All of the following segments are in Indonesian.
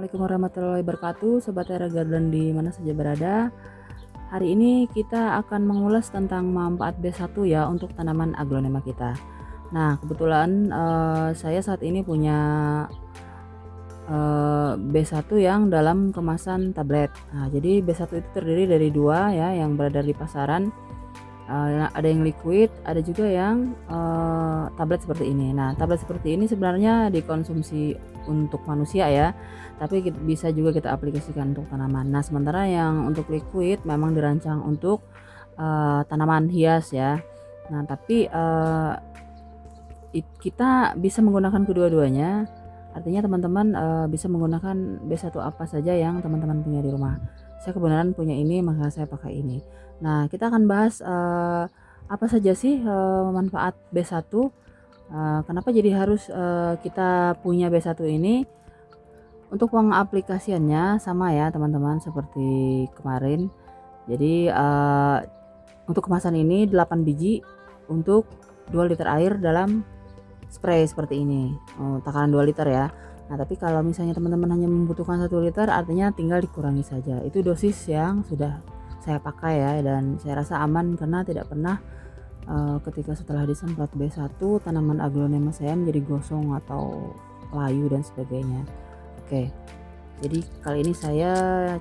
Assalamualaikum warahmatullahi wabarakatuh, Sobat Era Garden di mana saja berada. Hari ini kita akan mengulas tentang manfaat B1 ya untuk tanaman aglonema kita. Nah, kebetulan saya saat ini punya B1 yang dalam kemasan tablet. Nah, jadi B1 itu terdiri dari dua ya yang beredar di pasaran. Ada yang liquid, ada juga yang tablet seperti ini. Nah, tablet seperti ini sebenarnya dikonsumsi untuk manusia ya, tapi bisa juga kita aplikasikan untuk tanaman. Nah, sementara yang untuk liquid memang dirancang untuk tanaman hias ya. Nah, tapi kita bisa menggunakan kedua-duanya. Artinya teman-teman bisa menggunakan B1 apa saja yang teman-teman punya di rumah. Saya kebenaran punya ini, maka saya pakai ini. Nah, kita akan bahas apa saja sih manfaat B1. Kenapa jadi harus kita punya B1 ini. Untuk pengaplikasiannya sama ya teman-teman seperti kemarin. Jadi untuk kemasan ini 8 biji untuk 2 liter air dalam spray seperti ini. Takaran 2 liter ya. Nah, tapi kalau misalnya teman-teman hanya membutuhkan 1 liter, artinya tinggal dikurangi saja. Itu dosis yang sudah saya pakai ya, dan saya rasa aman karena tidak pernah ketika setelah disemprot B1 tanaman aglonema saya menjadi gosong atau layu dan sebagainya. Oke, jadi kali ini saya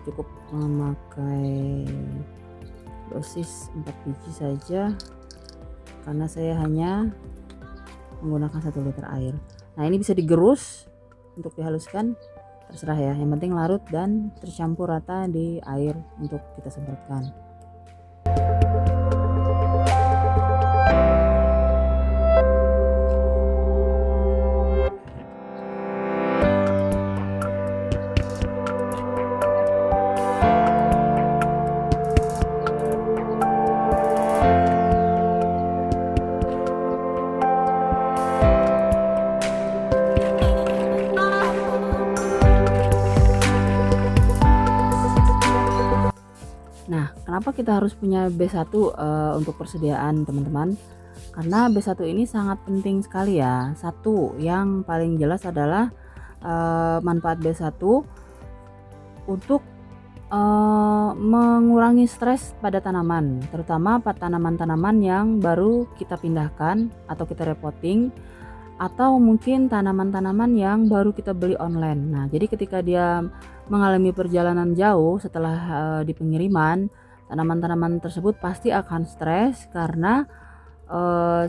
cukup memakai dosis 4 biji saja karena saya hanya menggunakan 1 liter air. Nah, ini bisa digerus untuk dihaluskan, terserah ya, yang penting larut dan tercampur rata di air untuk kita semprotkan. Nah, kenapa kita harus punya B1 untuk persediaan teman-teman? Karena B1 ini sangat penting sekali ya. Satu yang paling jelas adalah manfaat B1 untuk mengurangi stres pada tanaman, terutama pada tanaman-tanaman yang baru kita pindahkan atau kita repotting, atau mungkin tanaman-tanaman yang baru kita beli online. Nah, jadi ketika dia mengalami perjalanan jauh setelah di pengiriman, tanaman-tanaman tersebut pasti akan stres karena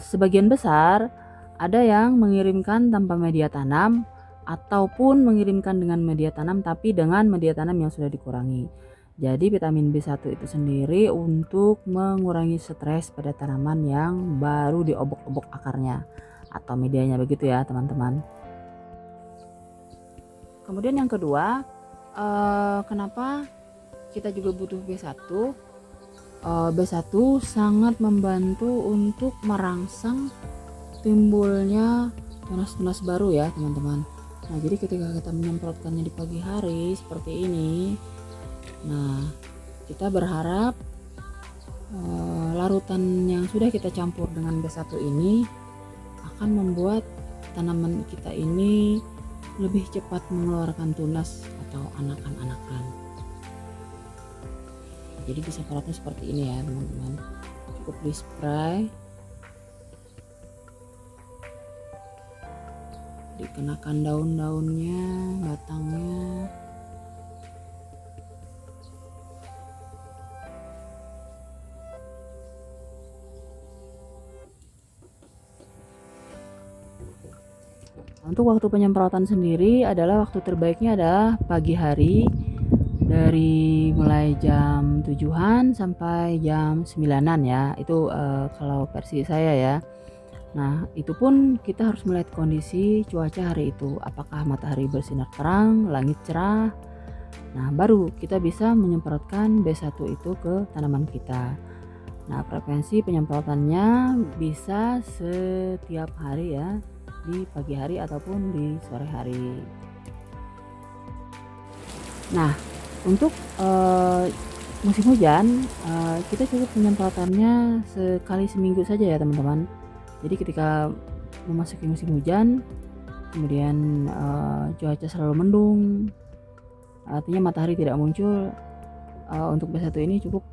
sebagian besar ada yang mengirimkan tanpa media tanam ataupun mengirimkan dengan media tanam tapi dengan media tanam yang sudah dikurangi. Jadi vitamin B1 itu sendiri untuk mengurangi stres pada tanaman yang baru diobok-obok akarnya atau medianya, begitu ya teman-teman. Kemudian yang kedua, kenapa kita juga butuh B1? B1 sangat membantu untuk merangsang timbulnya tunas-tunas baru ya teman-teman. Nah, jadi ketika kita menyemprotkannya di pagi hari seperti ini, nah kita berharap larutan yang sudah kita campur dengan B1 ini akan membuat tanaman kita ini lebih cepat mengeluarkan tunas atau anakan-anakan. Jadi disemprotnya seperti ini ya teman-teman, cukup di spray, dikenakan daun-daunnya, batangnya. Untuk waktu penyemprotan sendiri adalah waktu terbaiknya adalah pagi hari, dari mulai jam 7-an sampai jam 9-an ya. Itu kalau versi saya ya. Nah, itu pun kita harus melihat kondisi cuaca hari itu, apakah matahari bersinar terang, langit cerah. Nah, baru kita bisa menyemprotkan B1 itu ke tanaman kita. Nah, frekuensi penyemprotannya bisa setiap hari ya, di pagi hari ataupun di sore hari. Nah, untuk musim hujan kita cukup penyemprotannya sekali seminggu saja ya teman-teman. Jadi ketika memasuki musim hujan, kemudian cuaca selalu mendung, Artinya matahari tidak muncul, untuk B1 ini cukup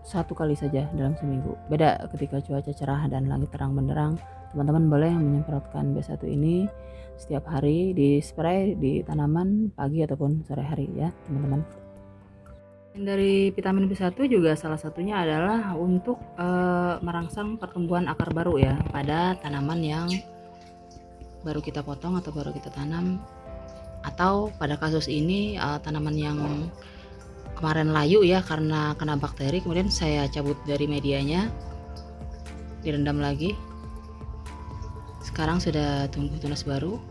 satu kali saja dalam seminggu. Beda ketika cuaca cerah dan langit terang benderang, teman-teman boleh menyemprotkan B1 ini setiap hari, di spray di tanaman pagi ataupun sore hari ya teman-teman. Dari vitamin B1 juga salah satunya adalah untuk merangsang pertumbuhan akar baru ya pada tanaman yang baru kita potong atau baru kita tanam, atau pada kasus ini tanaman yang kemarin layu ya karena kena bakteri, kemudian saya cabut dari medianya, direndam lagi, sekarang sudah tumbuh tunas baru.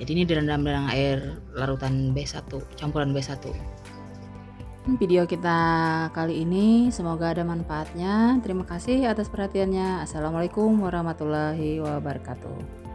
Jadi ini direndam dengan air larutan B1, campuran B1. Video kita kali ini semoga ada manfaatnya. Terima kasih atas perhatiannya. Assalamualaikum warahmatullahi wabarakatuh.